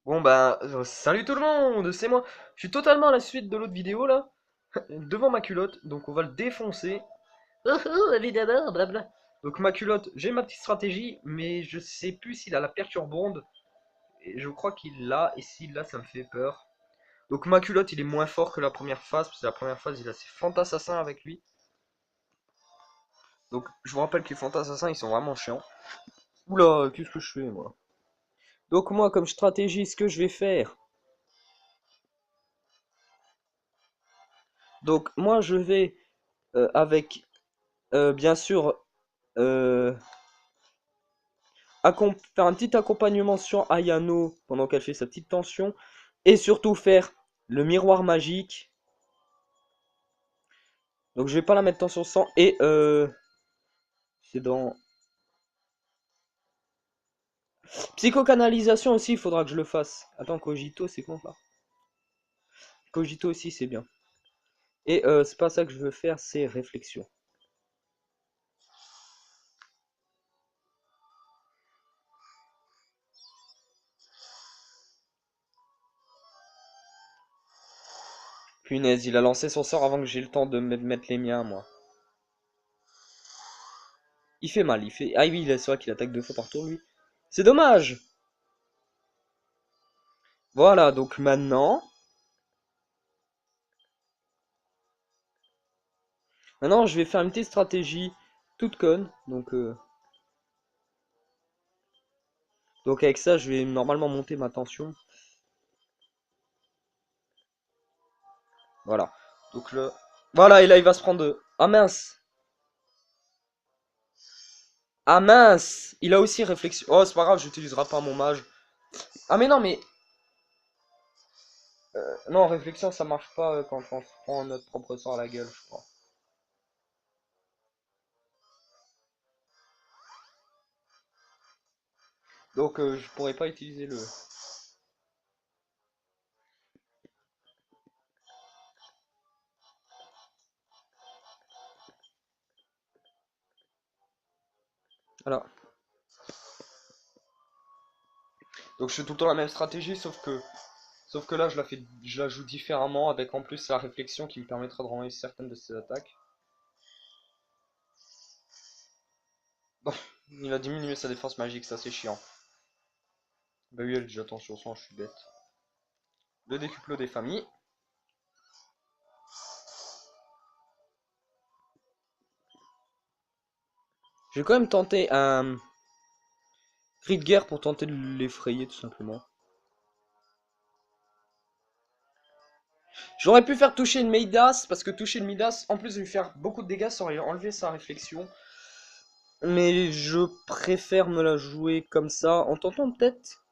Bon bah, salut tout le monde, c'est moi. Je suis totalement à la suite de l'autre vidéo là, devant ma culotte, donc on va le défoncer. Oh oh, évidemment, blabla. Donc ma culotte, j'ai ma petite stratégie, mais je sais plus s'il a la perturbande. Et je crois qu'il l'a, et s'il l'a, ça me fait peur. Donc ma culotte, il est moins fort que la première phase, parce que la première phase, il a ses fantassins avec lui. Donc je vous rappelle que les fantassins, ils sont vraiment chiants. Oula, qu'est-ce que je fais moi? Donc moi, comme stratégie, ce que je vais faire, donc moi je vais avec bien sûr euh, faire un petit accompagnement sur Ayano pendant qu'elle fait sa petite tension et surtout faire le miroir magique. Donc je vais pas la mettre tension 100 et c'est dans psychocanalisation aussi, il faudra que je le fasse. Attends, Cogito, c'est quoi ça? Cogito aussi, c'est bien. Et c'est pas ça que je veux faire, c'est réflexion. Punaise, il a lancé son sort avant que j'ai le temps de mettre les miens, moi. Il fait mal, il fait... Ah oui, c'est vrai qu'il attaque 2 fois par tour, lui. C'est dommage. Voilà, donc maintenant... Maintenant, je vais faire une petite stratégie toute conne. Donc avec ça, je vais normalement monter ma tension. Voilà. Donc là... Voilà, et là, il va se prendre... Ah mince! Ah mince! Il a aussi réflexion. Oh, c'est pas grave, j'utiliserai pas mon mage. Ah mais non, mais... Non, réflexion, ça marche pas quand on se prend notre propre sort à la gueule, je crois. Donc je pourrais pas utiliser le... Voilà. Donc je fais tout le temps la même stratégie, sauf que là je la joue différemment, avec en plus la réflexion qui me permettra de renvoyer certaines de ses attaques. Bon, il a diminué sa défense magique, ça c'est chiant. Bah oui, elle est déjà tension 100, je suis bête. Le décuplot des familles. Je vais quand même tenter un cri de guerre pour tenter de l'effrayer tout simplement. J'aurais pu faire toucher le Midas, parce que toucher le Midas, en plus de lui faire beaucoup de dégâts, ça aurait enlevé sa réflexion. Mais je préfère me la jouer comme ça, en tentant peut-être.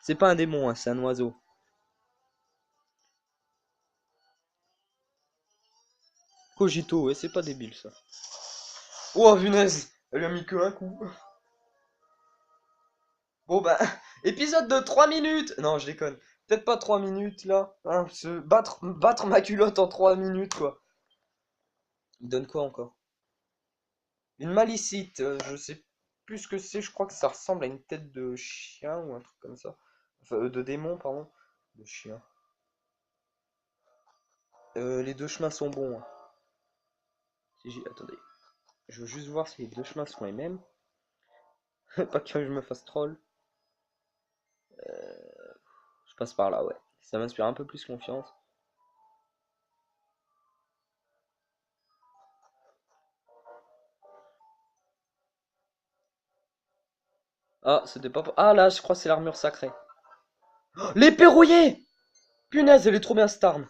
C'est pas un démon, hein, c'est un oiseau. Cogito, ouais, c'est pas débile ça. Oh, punaise! Elle lui a mis que un coup. Bon bah, épisode de 3 minutes! Non, je déconne. Peut-être pas 3 minutes là. Hein, battre ma culotte en 3 minutes quoi. Il donne quoi encore? Une malicite, je sais plus ce que c'est, je crois que ça ressemble à une tête de chien ou un truc comme ça. Enfin, de démon, pardon. De chien. Les deux chemins sont bons, hein. Attendez. Je veux juste voir si les deux chemins sont les mêmes. Pas que je me fasse troll. Je passe par là, ouais. Ça m'inspire un peu plus confiance. Ah, c'était pas... Ah là, je crois que c'est l'armure sacrée. Oh, l'épée rouillée! Punaise, elle est trop bien cette arme.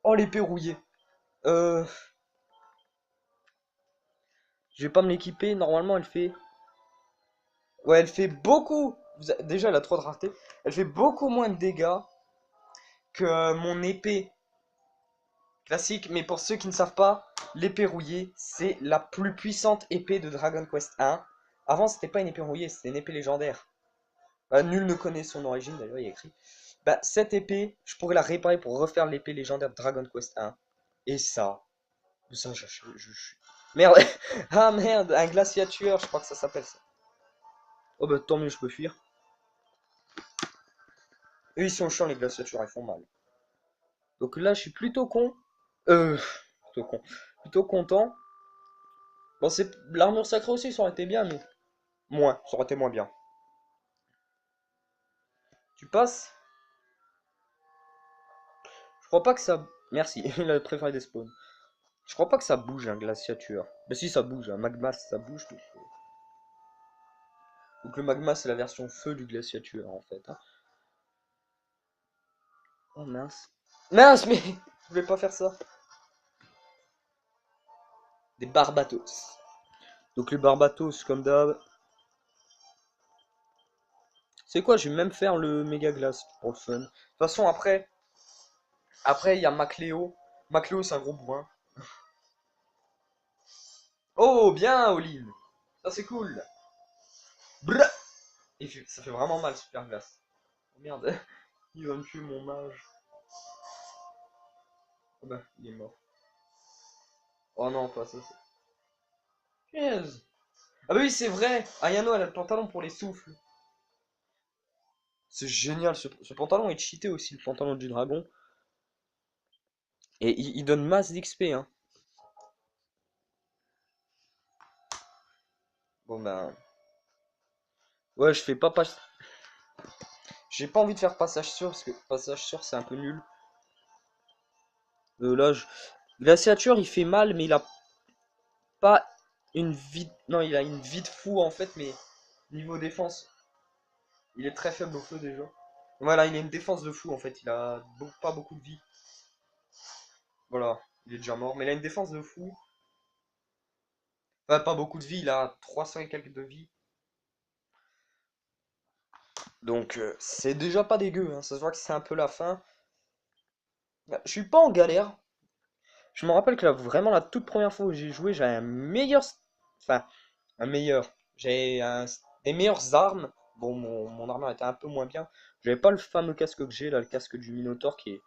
Oh, l'épée rouillée. Euh... Je vais pas me l'équiper. Normalement, elle fait... Ouais, elle fait beaucoup... Déjà, elle a trop de rareté. Elle fait beaucoup moins de dégâts que mon épée classique. Mais pour ceux qui ne savent pas, l'épée rouillée, c'est la plus puissante épée de Dragon Quest 1. Avant, c'était pas une épée rouillée, c'était une épée légendaire. Nul ne connaît son origine, d'ailleurs, il y a écrit. Bah, cette épée, je pourrais la réparer pour refaire l'épée légendaire de Dragon Quest 1. Et ça, Merde, ah merde, un glaciature, je crois que ça s'appelle ça. Oh bah tant mieux, je peux fuir. Eux, ils sont chiants, les glaciatures, ils font mal. Donc là, je suis plutôt con. Euh, plutôt con. Plutôt content. Bon, c'est l'armure sacrée aussi, ça aurait été bien, mais moins. Ça aurait été moins bien. Tu passes? Je crois pas que ça. Merci, il a préféré des spawns. Je crois pas que ça bouge un glaciature. Mais si ça bouge, un magma ça bouge. Donc le magma c'est la version feu du glaciature en fait, hein. Oh mince. Mince mais je voulais pas faire ça. Des barbatos. Donc les barbatos comme d'hab. C'est quoi, je vais même faire le méga glace pour le fun. De toute façon après il y a Macléo. Macléo c'est un gros bourrin. Oh bien Oline. Ça c'est cool. Brrr. Ça fait vraiment mal super glace. Oh merde. Il va me tuer mon mage. Oh bah il est mort. Oh non pas ça. Punaise. Ah bah oui, c'est vrai. Ayano, elle a le pantalon pour les souffles. C'est génial. Ce pantalon est cheaté aussi, le pantalon du dragon. Et il donne masse d'XP, hein. Bon ben. Ouais, je fais pas pas. J'ai pas envie de faire passage sûr parce que passage sûr c'est un peu nul. Là, Glaciature il fait mal, mais il a pas une vie. Non, il a une vie de fou en fait, mais niveau défense, il est très faible au feu déjà. Voilà, il a une défense de fou en fait, il a pas beaucoup de vie. Voilà, il est déjà mort, mais il a une défense de fou. Enfin, pas beaucoup de vie, il a 300 et quelques de vie. Donc c'est déjà pas dégueu, hein. Ça se voit que c'est un peu la fin. Je suis pas en galère. Je me rappelle que vraiment la toute première fois où j'ai joué, j'avais un meilleur. Enfin, un meilleur. J'ai des meilleures armes. Bon, mon armure était un peu moins bien. J'avais pas le fameux casque que j'ai, là, le casque du Minotaur qui est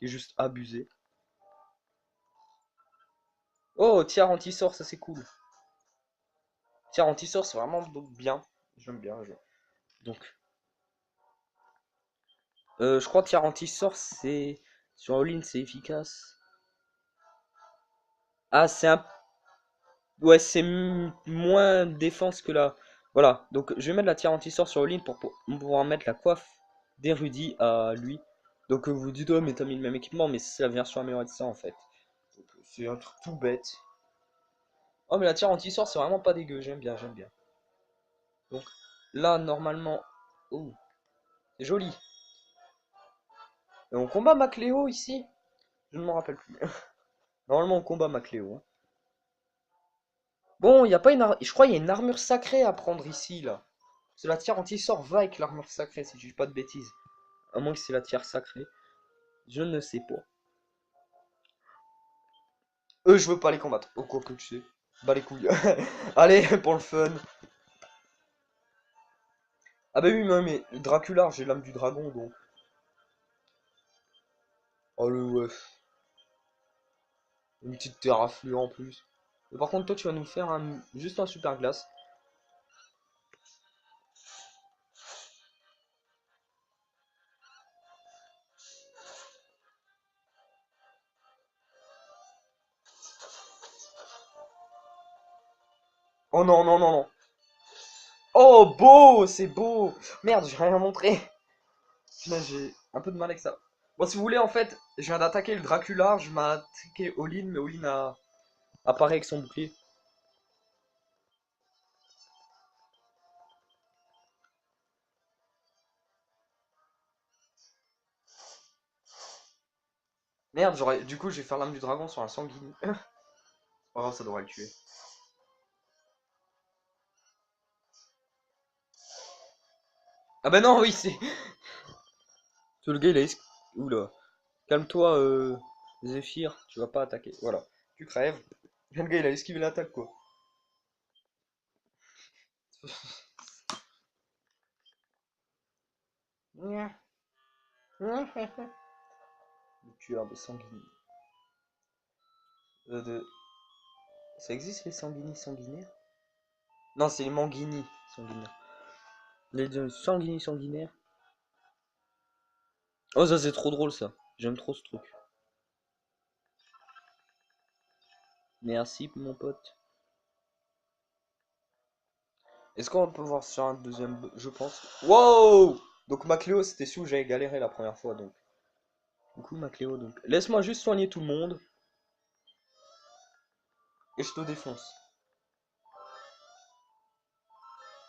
juste abusé. Oh, tiers anti-sort, ça c'est cool. Tiers anti-sort, c'est vraiment bien. J'aime bien. Donc, je crois que tiers anti-sort, c'est. Sur All-in, c'est efficace. Ah, c'est un. Ouais, c'est moins défense que là. Voilà, donc je vais mettre la tire anti-sort sur All-in pour pouvoir mettre la coiffe d'érudit à lui. Donc vous dites, oh, mais t'as mis le même équipement, mais c'est la version améliorée de ça en fait. Donc c'est un truc tout bête. Oh, mais la tire anti-sort, c'est vraiment pas dégueu, j'aime bien, j'aime bien. Donc là, normalement. Oh, c'est joli. Et on combat Macléo ici? Je ne m'en rappelle plus. Normalement, on combat Macléo, hein. Bon, il y a pas je crois qu'il y a une armure sacrée à prendre ici, là. C'est la tire anti-sort va avec l'armure sacrée, si je dis pas de bêtises. À moins que c'est la tire sacrée. Je ne sais pas. Je veux pas les combattre. Oh, quoi que tu sais. Bah les couilles. Allez, pour le fun. Ah bah oui, mais Dracula, j'ai l'âme du dragon, donc. Oh le weuf. Une petite terre affluent en plus. Mais par contre, toi, tu vas nous faire juste un super glace. Oh non, non, non, non. Oh, beau, c'est beau. Merde, j'ai rien montré. Là, j'ai un peu de mal avec ça. Bon, si vous voulez, en fait, je viens d'attaquer le Dracula. Je m'ai attaqué Olin, mais Olin apparaît avec son bouclier. Merde, du coup, je vais faire l'âme du dragon sur un sanguini. Oh, ça devrait le tuer. Ah bah non, oui, c'est. Le gars, il a oula. Calme-toi, Zéphyr, tu vas pas attaquer. Voilà. Tu crèves. Le gars, il a esquivé l'attaque, quoi. Le tueur de sanguini. De... Ça existe les sanguinis sanguinaires? Non, c'est les manguinis sanguinaires. Les deux sanguinis sanguinaires. Oh, ça c'est trop drôle ça. J'aime trop ce truc. Merci mon pote. Est-ce qu'on peut voir sur un deuxième, je pense. Wow! Donc Macléo, c'était celui où j'avais galéré la première fois, donc. Du coup, Macléo, donc. Laisse-moi juste soigner tout le monde. Et je te défonce.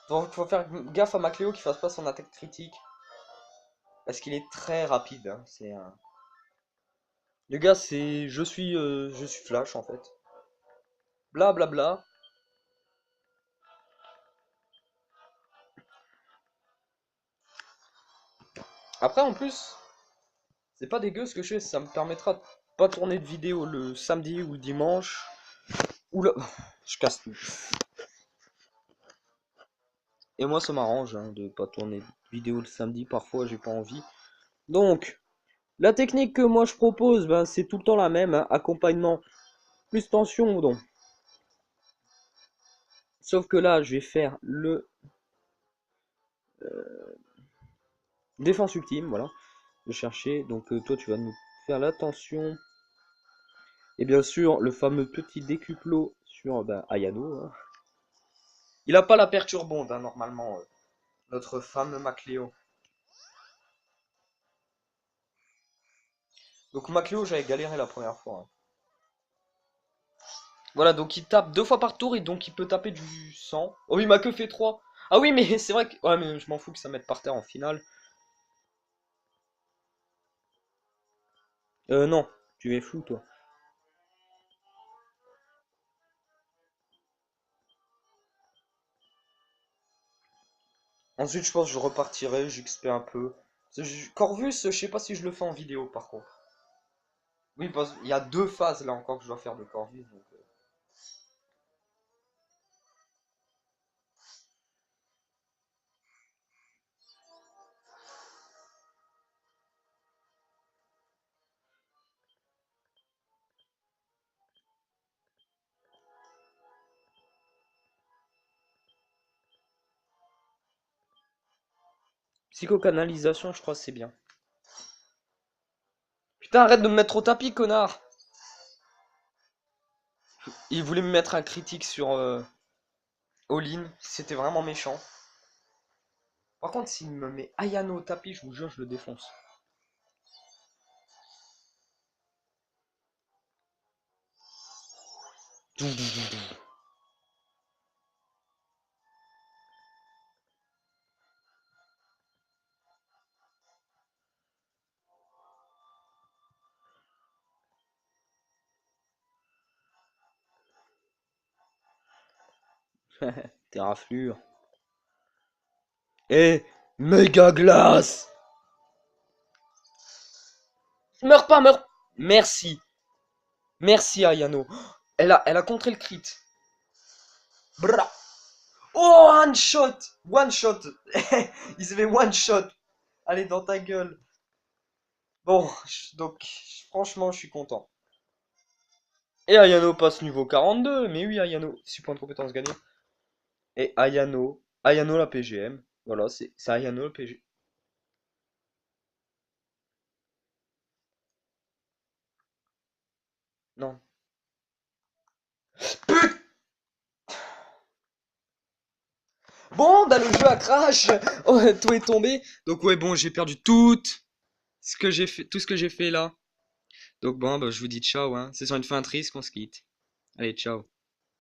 Donc, faut faire gaffe à Macléo qu'il fasse pas son attaque critique. Parce qu'il est très rapide, hein. C'est un. Le gars, c'est. Je suis Flash en fait. Bla bla bla. Après, en plus, c'est pas dégueu ce que je fais. Ça me permettra de pas tourner de vidéo le samedi ou le dimanche. Ou le. Je casse tout. Et moi, ça m'arrange hein, de pas tourner de vidéo le samedi. Parfois, j'ai pas envie. Donc, la technique que moi je propose, ben, c'est tout le temps la même. Hein. Accompagnement plus tension. Donc. Sauf que là, je vais faire le défense ultime. Voilà. Je vais chercher. Donc, toi, tu vas nous faire la tension. Et bien sûr, le fameux petit décuplot sur ben, Ayano. Hein. Il a pas la perturbonde, hein, normalement. Notre fameux Macléo. Donc Macléo, j'avais galéré la première fois. Hein. Voilà, donc il tape 2 fois par tour et donc il peut taper du 100. Oh oui, ma queue fait 3. Ah oui, mais c'est vrai que... Ouais, mais je m'en fous que ça mette par terre en finale. Non, tu es fou, toi. Ensuite, je pense que je repartirai, j'XP un peu. Corvus, je sais pas si je le fais en vidéo, par contre. Oui, parce qu'il y a 2 phases, là, encore, que je dois faire de Corvus, donc... Psychocanalisation, je crois que c'est bien. Putain, arrête de me mettre au tapis, connard! Il voulait me mettre un critique sur all-in, c'était vraiment méchant. Par contre, s'il me met Ayano au tapis, je vous jure, je le défonce. Terraflure. Et méga glace. Meurs pas, meurs. Merci. Merci Ayano. Elle a contré le crit. Bra. Oh, one shot. One shot. Il se fait one shot. Allez, dans ta gueule. Bon, donc, franchement, je suis content. Et Ayano passe niveau 42. Mais oui, Ayano. 6 points de compétence gagnés. Et Ayano la PGM. Voilà, c'est Ayano la PGM. Non. Bon, bah le jeu a crash. Oh, tout est tombé. Donc ouais, bon, j'ai perdu tout ce que j'ai fait là. Donc bon, bah, je vous dis ciao. Hein. C'est sur une fin triste qu'on se quitte. Allez, ciao.